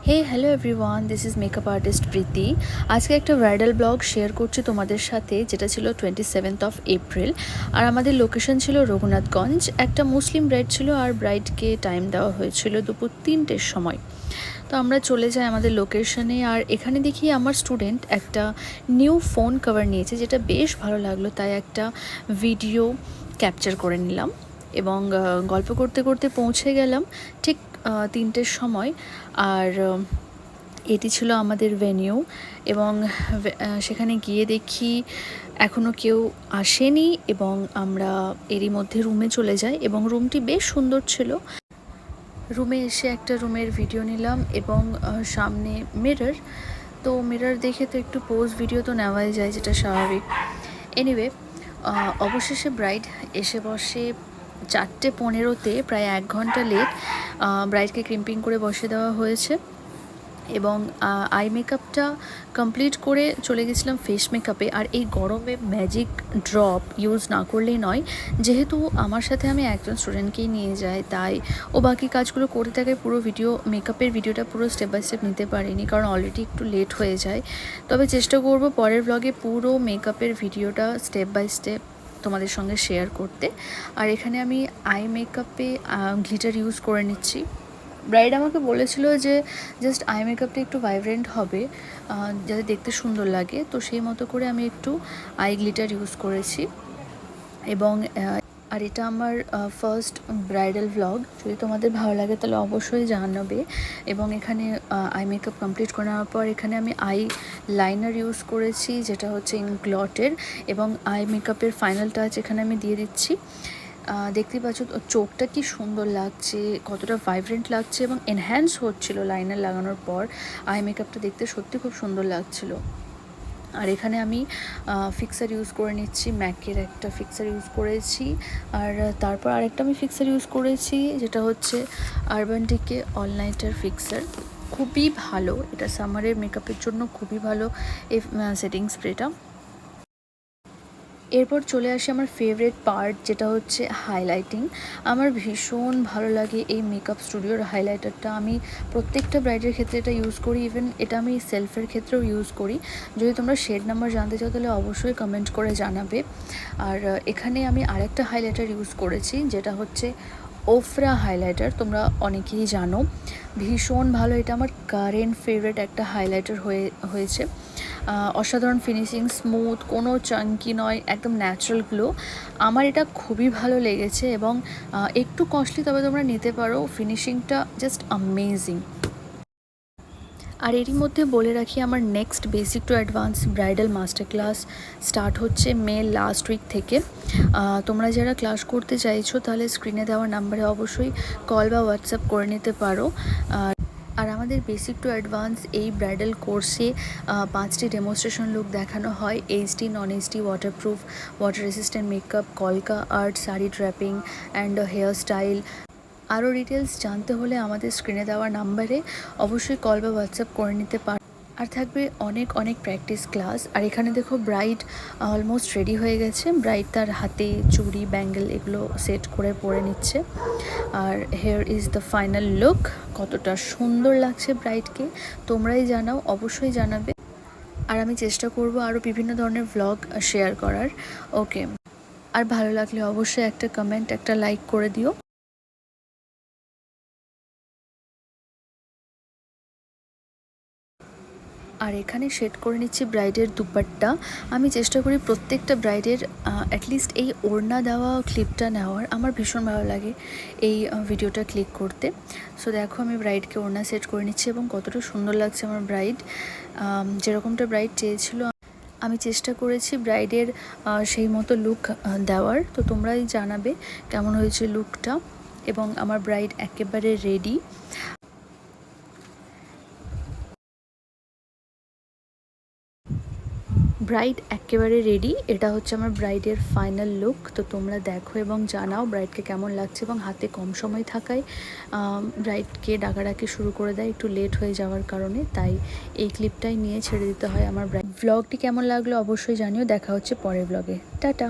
Hey hello everyone, this is makeup artist Preeti. আজকে একটা bridal blog share করছি তোমাদের সাথে, যেটা ছিল 27th এপ্রিল। আর আমাদের লোকেশন ছিল রঘুনাথগঞ্জ। একটা মুসলিম ব্রাইড ছিল আর ব্রাইডকে টাইম দেওয়া হয়েছিল দুপুর 3টের সময়। তো আমরা চলে যাই আমাদের লোকেশনে, আর এখানে দেখি আমার স্টুডেন্ট একটা নিউ ফোন কভার নিয়েছে, যেটা বেশ ভালো লাগলো, তাই একটা ভিডিও ক্যাপচার করে নিলাম এবং গল্প করতে করতে পৌঁছে গেলাম ঠিক 3টের সময়। আর এটি ছিল আমাদের ভেনিউ এবং সেখানে গিয়ে দেখি এখনও কেউ আসেনি এবং আমরা এরই মধ্যে রুমে চলে যাই এবং রুমটি বেশ সুন্দর ছিল। রুমে এসে একটা রুমের ভিডিও নিলাম এবং সামনে মিরর, তো মিরর দেখে তো একটু পোজ ভিডিও তো নেওয়াই যায়, যেটা স্বাভাবিক। এনিওয়ে, অবশেষে ব্রাইড এসে বসে 4:15, প্রায় 1 ঘন্টা লেট। ব্রাইডকে ক্রিম্পিং করে বসে দেওয়া হয়েছে এবং আই মেকআপটা কমপ্লিট করে চলে গেছিলাম ফেস মেকআপে। আর এই গরমে ম্যাজিক ড্রপ ইউজ না করলেই নয়, যেহেতু আমার সাথে আমি একজন স্টুডেন্টকেই নিয়ে যাই, তাই ও বাকি কাজগুলো করতে থাকে। পুরো মেকআপের ভিডিওটা পুরো স্টেপ বাই স্টেপ নিতে পারিনি, কারণ অলরেডি একটু লেট হয়ে যায়। তবে চেষ্টা করব পরের ব্লগে পুরো মেকআপের ভিডিওটা স্টেপ বাই স্টেপ তোমাদের সঙ্গে শেয়ার করতে। আর এখানে আমি আই মেকআপে গ্লিটার ইউজ করে নিচ্ছি। ব্রাইড আমাকে বলেছিল যে জাস্ট আই মেকআপটা একটু ভাইব্রেন্ট হবে, যাতে দেখতে সুন্দর লাগে, তো সেই মতো করে আমি একটু আই গ্লিটার ইউজ করেছি। এবং আর এটা আমার ফার্স্ট ব্রাইডাল ভ্লগ। যদি তোমাদের ভালো লাগে তাহলে অবশ্যই জানাবে। এবং এখানে আই মেকআপ কমপ্লিট করে নেওয়ার পর এখানে আমি আই লাইনার ইউজ করেছি, যেটা হচ্ছে ইনগ্লটের, এবং আই মেকআপের ফাইনাল টাচ এখানে আমি দিয়ে দিচ্ছি। দেখতে পাচ্ছ চোখটা কি সুন্দর লাগছে, কতটা ভাইব্রেন্ট লাগছে এবং এনহ্যান্স হচ্ছিল লাইনার লাগানোর পর। আই মেকআপটা দেখতে সত্যি খুব সুন্দর লাগছিল। আর এখানে আমি ফিক্সার ইউজ করে নিচ্ছি, ম্যাকের একটা ফিক্সার ইউজ করেছি। আর তারপর আরেকটা আমি ফিক্সার ইউজ করেছি, যেটা হচ্ছে Urban Decay All Nighter fixer. খুবই ভালো, এটা সামারের মেকআপের জন্য খুবই ভালো এই সেটিং স্প্রেটা। এরপর চলে আসি আমার ফেভারিট পার্ট, যেটা হচ্ছে হাইলাইটিং। আমার ভীষণ ভালো লাগে এই মেকআপ স্টুডিওর হাইলাইটারটা। আমি প্রত্যেকটা ব্রাইডের ক্ষেত্রে এটা ইউজ করি, ইভেন এটা আমি সেলফের ক্ষেত্রেও ইউজ করি। যদি তোমরা শেড নাম্বার জানতে চাও তাহলে অবশ্যই কমেন্ট করে জানাবে। আর এখানে আমি আরেকটা হাইলাইটার ইউজ করেছি, যেটা হচ্ছে ওফরা হাইলাইটার। তোমরা অনেকেই জানো, ভীষণ ভালো, এটা আমার কারেন্ট ফেভারিট একটা হাইলাইটার হয়েছে। অসাধারণ ফিনিশিং, স্মুথ, কোনো চাঙ্কি নয়, একদম ন্যাচারাল গ্লো। আমার এটা খুবই ভালো লেগেছে এবং একটু কস্টলি, তবে তোমরা নিতে পারো। ফিনিশিংটা জাস্ট অ্যামেজিং। আর এরই মধ্যে বলে রাখি, আমার next basic to advance bridal master class start হচ্ছে মে লাস্ট উইক থেকে। তোমরা যারা ক্লাস করতে চাইছো তাহলে স্ক্রিনে দেওয়া নাম্বারে অবশ্যই কল বা হোয়াটসঅ্যাপ করে নিতে পারো। আর আমাদের বেসিক টু অ্যাডভান্স এই ব্রাইডাল কোর্সে 5টি ডেমনস্ট্রেশন লুক দেখানো হয়: HD, non HD, waterproof, water resistant makeup, কলকা art, sari draping and hair style. আরও ডিটেলস জানতে হলে আমাদের স্ক্রিনে দেওয়া নাম্বারে অবশ্যই কল বা হোয়াটসঅ্যাপ করে নিতে পারো। আর থাকবে অনেক অনেক প্র্যাকটিস ক্লাস। আর এখানে দেখো ব্রাইড অলমোস্ট রেডি হয়ে গেছে। ব্রাইড তার হাতে চুড়ি, ব্যাঙ্গেল এগুলো সেট করে পরে নিচ্ছে। আর here is the final look. কতটা সুন্দর লাগছে ব্রাইডকে তোমরাই জানাও, অবশ্যই জানাবে। আর আমি চেষ্টা করব আরও বিভিন্ন ধরনের ভ্লগ শেয়ার করার। ওকে, আর ভালো লাগলে অবশ্যই একটা কমেন্ট, একটা লাইক করে দিও। আর এখানে শেড করে নিচ্ছি ব্রাইডের দুপাট্টা। আমি চেষ্টা করি প্রত্যেকটা ব্রাইডের অ্যাটলিস্ট এই ওড়না দেওয়া ক্লিপটা নেওয়ার। আমার ভীষণ ভালো লাগে এই ভিডিওটা ক্লিক করতে। সো দেখো, আমি ব্রাইডকে ওড়না সেট করে নিচ্ছি এবং কতটা সুন্দর লাগছে আমার ব্রাইড। যেরকমটা ব্রাইড চেয়েছিল আমি চেষ্টা করেছি ব্রাইডের সেই মতো লুক দেওয়ার। তো তোমরাই জানাবে কেমন হয়েছে লুকটা। এবং আমার ব্রাইড একেবারে রেডি। ব্রাইড একেবারে রেডি। এটা হচ্ছে আমার ব্রাইডের ফাইনাল লুক। তো তোমরা দেখো এবং জানাও ব্রাইডকে কেমন লাগছে। এবং হাতে কম সময় থাকায় ব্রাইডকে ডাকাডাকি শুরু করে দেয় একটু লেট হয়ে যাওয়ার কারণে, তাই এই ক্লিপটাই নিয়ে ছেড়ে দিতে হয় আমার ব্রাইড। ভ্লগটি কেমন লাগলো অবশ্যই জানিও। দেখা হচ্ছে পরের ব্লগে। টাটা।